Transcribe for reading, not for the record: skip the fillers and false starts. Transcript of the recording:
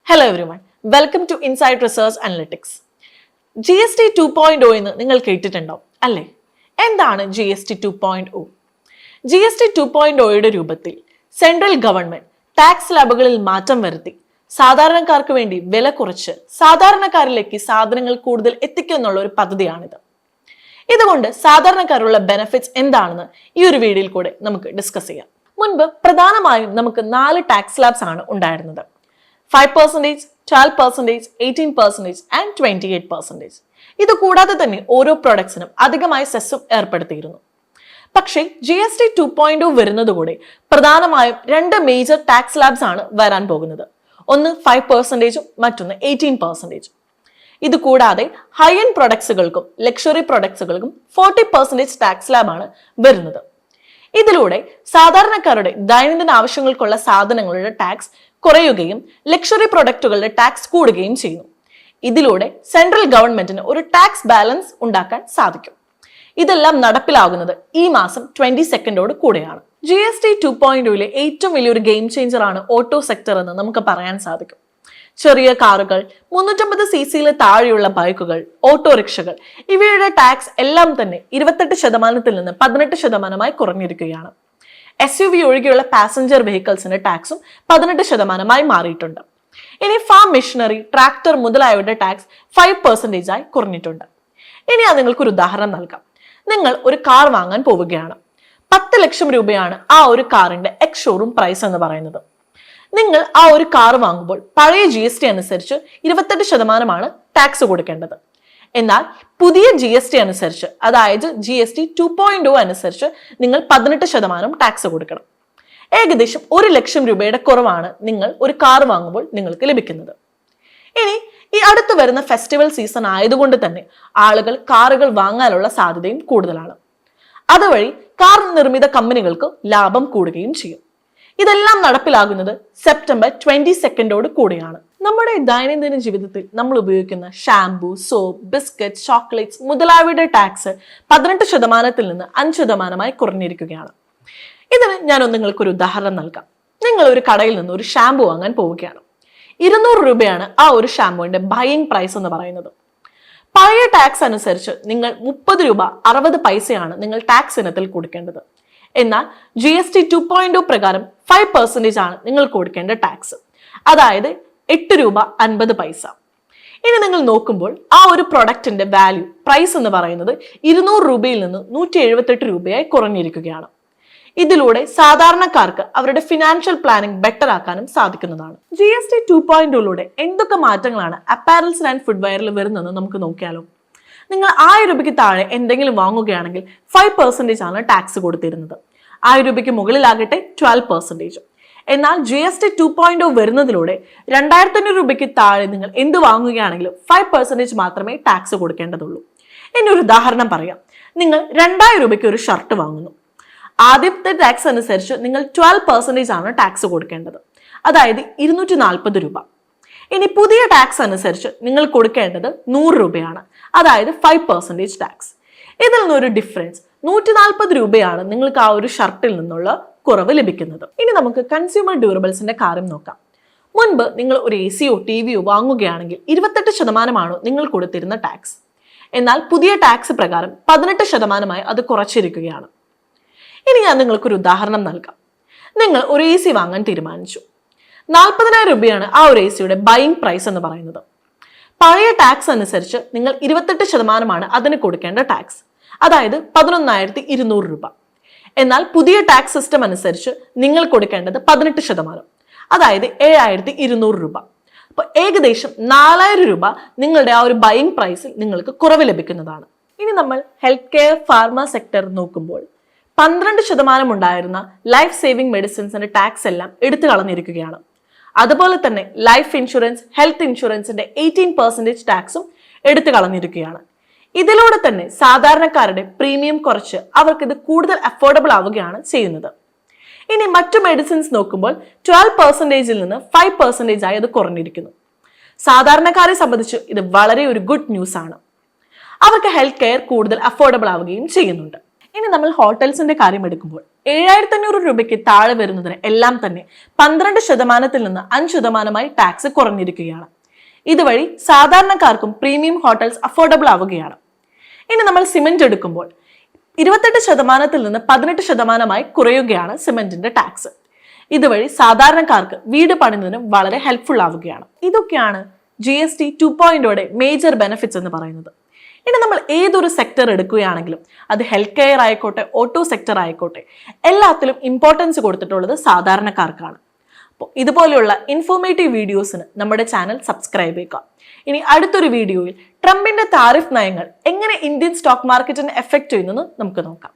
Hello everyone, welcome to Inside Research Analytics. GST 2.0 എന്ന് നിങ്ങൾ കേട്ടിട്ടുണ്ടാവും അല്ലേ? എന്താണ് GST 2.0? GST 2.0യുടെ രൂപത്തിൽ സെൻട്രൽ ഗവൺമെന്റ് ടാക്സ് സ്ലാബുകളിൽ മാറ്റം വരുത്തി സാധാരണക്കാർക്ക് വേണ്ടി വില കുറച്ച് സാധാരണക്കാരിലേക്ക് സാധനങ്ങൾ കൂടുതൽ എത്തിക്കുന്നുള്ള ഒരു പദ്ധതിയാണിത്. ഇതുകൊണ്ട് സാധാരണക്കാരുള്ള ബെനിഫിറ്റ്സ് എന്താണെന്ന് ഈ ഒരു വീഡിയോയിൽ കൂടെ നമുക്ക് ഡിസ്കസ് ചെയ്യാം. മുൻപ് പ്രധാനമായും നമുക്ക് 4 ടാക്സ് സ്ലാബ്സ് ആണ് ഉണ്ടായിരുന്നത്. 5%, 12%, 18% and 28%. ഇത് കൂടാതെ തന്നെ ഓരോ പ്രൊഡക്ട്സിനും അധികമായി സെസ്സും ഏർപ്പെടുത്തിയിരുന്നു. പക്ഷേ GST 2.0 വരുന്നതുകൂടെ പ്രധാനമായും 2 മേജർ ടാക്സ് സ്ലാബ്സ് ആണ് വരാൻ പോകുന്നത്. ഒന്ന് 5%, മറ്റൊന്ന് 18%. ഇത് കൂടാതെ ഹൈ എൻഡ് പ്രൊഡക്ട്സുകൾക്കും ലക്ഷറി പ്രൊഡക്ട്സുകൾക്കും 40% ടാക്സ് സ്ലാബാണ് വരുന്നത്. ഇതിലൂടെ സാധാരണക്കാരുടെ ദൈനംദിന ആവശ്യങ്ങൾക്കുള്ള സാധനങ്ങളുടെ ടാക്സ് കുറയുകയും ലക്ഷറി പ്രൊഡക്റ്റുകളുടെ ടാക്സ് കൂടുകയും ചെയ്യുന്നു. ഇതിലൂടെ സെൻട്രൽ ഗവൺമെന്റിന് ഒരു ടാക്സ് ബാലൻസ് ഉണ്ടാക്കാൻ സാധിക്കും. ഇതെല്ലാം നടപ്പിലാകുന്നത് ഈ മാസം 22 കൂടെയാണ്. GST 2.0യിലെ ഏറ്റവും വലിയൊരു ഗെയിം ചേഞ്ചർ ആണ് ഓട്ടോ സെക്ടർ എന്ന് നമുക്ക് പറയാൻ സാധിക്കും. ചെറിയ കാറുകൾ, 350 cc താഴെയുള്ള ബൈക്കുകൾ, ഓട്ടോറിക്ഷകൾ ഇവയുടെ ടാക്സ് എല്ലാം തന്നെ 28% നിന്ന് 18% കുറഞ്ഞിരിക്കുകയാണ്. SUV ഒഴികെയുള്ള പാസഞ്ചർ വെഹിക്കിൾസിന്റെ ടാക്സും 18% മാറിയിട്ടുണ്ട്. ഇനി ഫാം മെഷീനറി, ട്രാക്ടർ മുതലായവയുടെ ടാക്സ് 5% ആയി കുറഞ്ഞിട്ടുണ്ട്. ഇനി ഞാൻ നിങ്ങൾക്ക് ഒരു ഉദാഹരണം നൽകാം. നിങ്ങൾ ഒരു കാർ വാങ്ങാൻ പോവുകയാണ്. 10 ലക്ഷം രൂപയാണ് ആ ഒരു കാറിന്റെ എക്സ് ഷോറൂം പ്രൈസ് എന്ന് പറയുന്നത്. നിങ്ങൾ ആ ഒരു കാർ വാങ്ങുമ്പോൾ പഴയ GST അനുസരിച്ച് 28% ടാക്സ് കൊടുക്കേണ്ടത്. എന്നാൽ പുതിയ GST അനുസരിച്ച്, അതായത് GST 2.0 അനുസരിച്ച് നിങ്ങൾ 18% ടാക്സ് കൊടുക്കണം. ഏകദേശം 1 ലക്ഷം രൂപയുടെ കുറവാണ് നിങ്ങൾ ഒരു കാർ വാങ്ങുമ്പോൾ നിങ്ങൾക്ക് ലഭിക്കുന്നത്. ഇനി ഈ അടുത്ത് വരുന്ന ഫെസ്റ്റിവൽ സീസൺ ആയതുകൊണ്ട് തന്നെ ആളുകൾ കാറുകൾ വാങ്ങാനുള്ള സാധ്യതയും കൂടുതലാണ്. അതുവഴി കാർ നിർമ്മിത കമ്പനികൾക്ക് ലാഭം കൂടുകയും ചെയ്യും. ഇതെല്ലാം നടപ്പിലാകുന്നത് സെപ്റ്റംബർ 22 കൂടെയാണ്. നമ്മുടെ ദൈനംദിന ജീവിതത്തിൽ നമ്മൾ ഉപയോഗിക്കുന്ന ഷാംപൂ, സോപ്പ്, ബിസ്ക്കറ്റ്, ചോക്ലേറ്റ്സ് മുതലായവയുടെ ടാക്സ് 18% നിന്ന് 5% കുറഞ്ഞിരിക്കുകയാണ്. ഇതിന് ഞാനൊന്ന് നിങ്ങൾക്കൊരു ഉദാഹരണം നൽകാം. നിങ്ങൾ ഒരു കടയിൽ നിന്ന് ഒരു ഷാംപൂ വാങ്ങാൻ പോവുകയാണ്. 200 രൂപയാണ് ആ ഒരു ഷാംപൂവിന്റെ ബൈയിങ് പ്രൈസ് എന്ന് പറയുന്നത്. പഴയ ടാക്സ് അനുസരിച്ച് നിങ്ങൾ 30 രൂപ 60 പൈസയാണ് നിങ്ങൾ ടാക്സ് ഇനത്തിൽ കൊടുക്കേണ്ടത്. എന്നാൽ GST 2.0 പ്രകാരം 5% ആണ് നിങ്ങൾ കൊടുക്കേണ്ട ടാക്സ്, അതായത് 8 രൂപ 50 പൈസ. ഇനി നിങ്ങൾ നോക്കുമ്പോൾ ആ ഒരു പ്രൊഡക്റ്റിന്റെ വാല്യൂ പ്രൈസ് എന്ന് പറയുന്നത് 200 രൂപയിൽ നിന്ന് 178 രൂപയായി കുറഞ്ഞിരിക്കുകയാണ്. ഇതിലൂടെ സാധാരണക്കാർക്ക് അവരുടെ ഫിനാൻഷ്യൽ പ്ലാനിംഗ് ബെറ്റർ ആക്കാനും സാധിക്കുന്നതാണ്. GST 2.0യിലൂടെ എന്തൊക്കെ മാറ്റങ്ങളാണ് അപ്പാരൽസ് ആൻഡ് ഫുഡ്വെയറിൽ വരുന്നതെന്ന് നമുക്ക് നോക്കിയാലോ. നിങ്ങൾ 1000 രൂപയ്ക്ക് താഴെ എന്തെങ്കിലും വാങ്ങുകയാണെങ്കിൽ 5% ആണ് ടാക്സ് കൊടുത്തിരുന്നത്. 1000 രൂപയ്ക്ക് മുകളിലാകട്ടെ 12%. എന്നാൽ GST 2.0 വരുന്നതിലൂടെ 2500 രൂപയ്ക്ക് താഴെ നിങ്ങൾ എന്ത് വാങ്ങുകയാണെങ്കിലും 5% മാത്രമേ ടാക്സ് കൊടുക്കേണ്ടതുള്ളൂ. ഇനി ഒരു ഉദാഹരണം പറയാം. നിങ്ങൾ 2000 രൂപയ്ക്ക് ഒരു ഷർട്ട് വാങ്ങുന്നു. ആദ്യത്തെ ടാക്സ് അനുസരിച്ച് നിങ്ങൾ 12% ആണ് ടാക്സ് കൊടുക്കേണ്ടത്, അതായത് 240 രൂപ. ഇനി പുതിയ ടാക്സ് അനുസരിച്ച് നിങ്ങൾ കൊടുക്കേണ്ടത് 100 രൂപയാണ്, അതായത് 5% ടാക്സ്. ഇതിൽ നിന്നൊരു ഡിഫറൻസ് 140 രൂപയാണ് നിങ്ങൾക്ക് ആ ഒരു ഷർട്ടിൽ നിന്നുള്ള കുറവ് ലഭിക്കുന്നത്. ഇനി നമുക്ക് കൺസ്യൂമർ ഡ്യൂറബിൾസിന്റെ കാര്യം നോക്കാം. മുൻപ് നിങ്ങൾ ഒരു ACയോ TVയോ വാങ്ങുകയാണെങ്കിൽ 28% നിങ്ങൾ കൊടുത്തിരുന്ന ടാക്സ്. എന്നാൽ പുതിയ ടാക്സ് പ്രകാരം 18% അത് കുറച്ചിരിക്കുകയാണ്. ഇനി ഞാൻ നിങ്ങൾക്കൊരു ഉദാഹരണം നൽകാം. നിങ്ങൾ ഒരു AC വാങ്ങാൻ തീരുമാനിച്ചു. 40,000 രൂപയാണ് ആ ഒരു ACയുടെ ബൈയിങ് പ്രൈസ് എന്ന് പറയുന്നത്. പഴയ ടാക്സ് അനുസരിച്ച് നിങ്ങൾ 28% അതിന് കൊടുക്കേണ്ട ടാക്സ്, അതായത് 11,200 രൂപ. എന്നാൽ പുതിയ ടാക്സ് സിസ്റ്റം അനുസരിച്ച് നിങ്ങൾ കൊടുക്കേണ്ടത് 18%, അതായത് 7,200 രൂപ. അപ്പൊ ഏകദേശം 4,000 രൂപ നിങ്ങളുടെ ആ ഒരു ബൈയിങ് പ്രൈസിൽ നിങ്ങൾക്ക് കുറവ് ലഭിക്കുന്നതാണ്. ഇനി നമ്മൾ ഹെൽത്ത് കെയർ, ഫാർമ സെക്ടർ നോക്കുമ്പോൾ 12% ഉണ്ടായിരുന്ന ലൈഫ് സേവിംഗ് മെഡിസിൻസിന്റെ ടാക്സ് എല്ലാം എടുത്തു കളഞ്ഞിരിക്കുകയാണ്. അതുപോലെ തന്നെ ലൈഫ് ഇൻഷുറൻസ്, ഹെൽത്ത് ഇൻഷുറൻസിന്റെ 18% ടാക്സും എടുത്തു കളഞ്ഞിരിക്കുകയാണ്. ഇതിലൂടെ തന്നെ സാധാരണക്കാരുടെ പ്രീമിയം കുറച്ച് അവർക്ക് ഇത് കൂടുതൽ അഫോർഡബിൾ ആവുകയാണ് ചെയ്യുന്നത്. ഇനി മറ്റു മെഡിസിൻസ് നോക്കുമ്പോൾ 12% നിന്ന് 5% ആയി അത് കുറഞ്ഞിരിക്കുന്നു. സാധാരണക്കാരെ സംബന്ധിച്ച് ഇത് വളരെ ഒരു ഗുഡ് ന്യൂസ് ആണ്. അവർക്ക് ഹെൽത്ത് കെയർ കൂടുതൽ അഫോർഡബിൾ ആവുകയും ചെയ്യുന്നുണ്ട്. ഇനി നമ്മൾ ഹോട്ടൽസിന്റെ കാര്യം എടുക്കുമ്പോൾ 7,500 രൂപയ്ക്ക് താഴെ വരുന്നതിന് എല്ലാം തന്നെ 12% നിന്ന് 5% ടാക്സ് കുറഞ്ഞിരിക്കുകയാണ്. ഇതുവഴി സാധാരണക്കാർക്കും പ്രീമിയം ഹോട്ടൽസ് അഫോർഡബിൾ ആവുകയാണ്. ഇനി നമ്മൾ സിമെന്റ് എടുക്കുമ്പോൾ 28% നിന്ന് 18% കുറയുകയാണ് സിമെന്റിന്റെ ടാക്സ്. ഇതുവഴി സാധാരണക്കാർക്ക് വീട് പണിയുന്നതിനും വളരെ ഹെൽപ്ഫുൾ ആവുകയാണ്. ഇതൊക്കെയാണ് GST 2.0യുടെ മേജർ ബെനിഫിറ്റ്സ് എന്ന് പറയുന്നത്. ഇനി നമ്മൾ ഏതൊരു സെക്ടർ എടുക്കുകയാണെങ്കിലും അത് ഹെൽത്ത് കെയർ ആയിക്കോട്ടെ, ഓട്ടോ സെക്ടർ ആയിക്കോട്ടെ, എല്ലാത്തിലും ഇമ്പോർട്ടൻസ് കൊടുത്തിട്ടുള്ളത് സാധാരണക്കാർക്കാണ്. അപ്പോൾ ഇതുപോലെയുള്ള ഇൻഫോർമേറ്റീവ് വീഡിയോസിന് നമ്മുടെ ചാനൽ സബ്സ്ക്രൈബ് ചെയ്യുക. ഇനി അടുത്തൊരു വീഡിയോയിൽ ട്രംപിന്റെ താരിഫ് നയങ്ങൾ എങ്ങനെ ഇന്ത്യൻ സ്റ്റോക്ക് മാർക്കറ്റിനെ എഫക്ട് ചെയ്യുന്നു നമുക്ക് നോക്കാം.